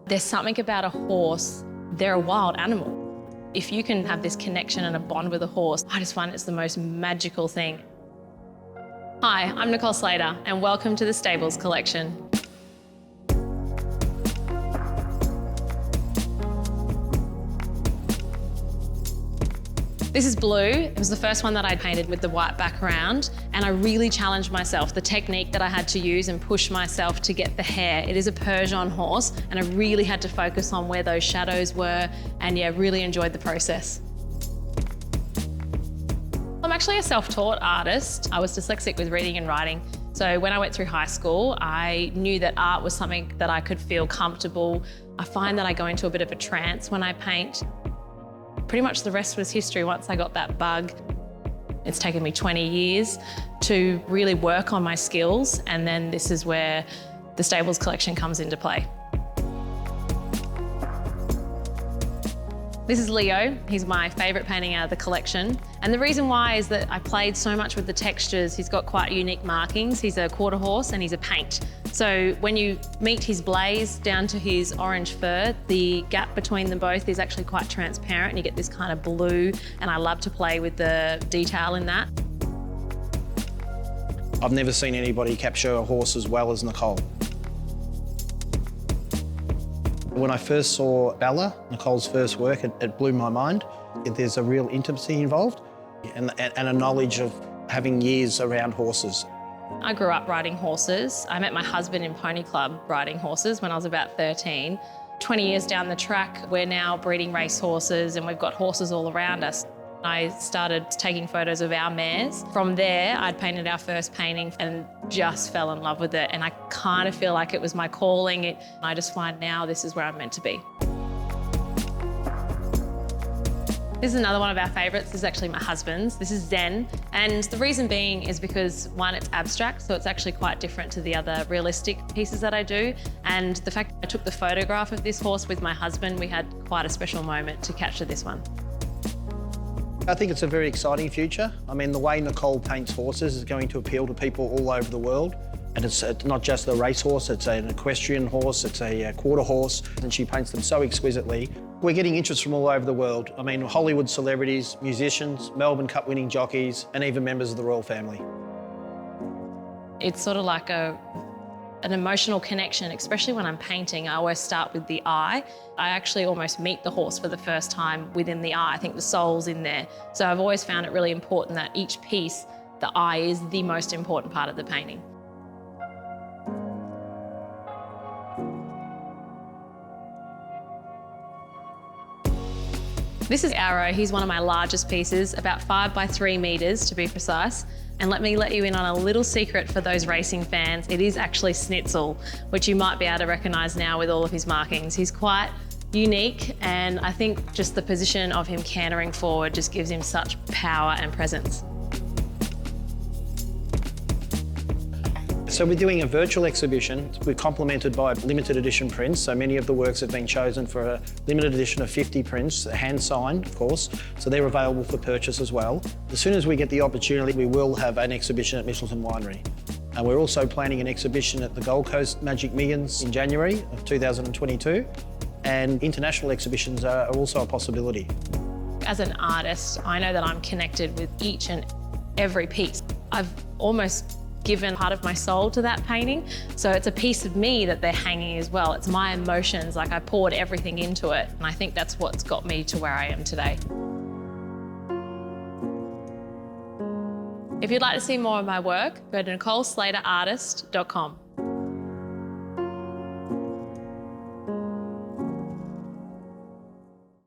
There's something about a horse, they're a wild animal. If you can have this connection and a bond with a horse, I just find it's the most magical thing. Hi, I'm Nicole Slater and welcome to the Stables Collection. This is Blue. It was the first one that I painted with the white background, and I really challenged myself, the technique that I had to use and push myself to get the hair. It is a Persian horse, and I really had to focus on where those shadows were, and yeah, really enjoyed the process. I'm actually a self-taught artist. I was dyslexic with reading and writing. So when I went through high school, I knew that art was something that I could feel comfortable. I find that I go into a bit of a trance when I paint. Pretty much the rest was history once I got that bug. It's taken me 20 years to really work on my skills, and then this is where the Stables Collection comes into play. This is Leo. He's my favourite painting out of the collection. And the reason why is that I played so much with the textures. He's got quite unique markings. He's a quarter horse and he's a paint. So when you meet his blaze down to his orange fur, the gap between them both is actually quite transparent and you get this kind of blue, and I love to play with the detail in that. I've never seen anybody capture a horse as well as Nicole. When I first saw Bella, Nicole's first work, it blew my mind. There's a real intimacy involved and a knowledge of having years around horses. I grew up riding horses. I met my husband in Pony Club riding horses when I was about 13. 20 years down the track, we're now breeding race horses and we've got horses all around us. I started taking photos of our mares. From there, I'd painted our first painting and just fell in love with it. And I kind of feel like it was my calling. I just find now this is where I'm meant to be. This is another one of our favourites. This is actually my husband's. This is Zen. And the reason being is because, one, it's abstract, so it's actually quite different to the other realistic pieces that I do. And the fact that I took the photograph of this horse with my husband, we had quite a special moment to capture this one. I think it's a very exciting future. I mean, the way Nicole paints horses is going to appeal to people all over the world. And it's not just a racehorse, it's an equestrian horse, it's a quarter horse, and she paints them so exquisitely. We're getting interest from all over the world. I mean, Hollywood celebrities, musicians, Melbourne Cup winning jockeys, and even members of the royal family. It's sort of like an emotional connection, especially when I'm painting. I always start with the eye. I actually almost meet the horse for the first time within the eye. I think the soul's in there. So I've always found it really important that each piece, the eye is the most important part of the painting. This is Arrow. He's one of my largest pieces, about 5 by 3 metres to be precise. And let me let you in on a little secret for those racing fans. It is actually Schnitzel, which you might be able to recognise now with all of his markings. He's quite unique, and I think just the position of him cantering forward just gives him such power and presence. So we're doing a virtual exhibition. We're complemented by limited edition prints. So many of the works have been chosen for a limited edition of 50 prints, hand-signed, of course. So they're available for purchase as well. As soon as we get the opportunity, we will have an exhibition at Michelton Winery. And we're also planning an exhibition at the Gold Coast Magic Millions in January of 2022. And international exhibitions are also a possibility. As an artist, I know that I'm connected with each and every piece. I've almost given part of my soul to that painting. So it's a piece of me that they're hanging as well. It's my emotions, like I poured everything into it. And I think that's what's got me to where I am today. If you'd like to see more of my work, go to NicoleSlaterArtist.com.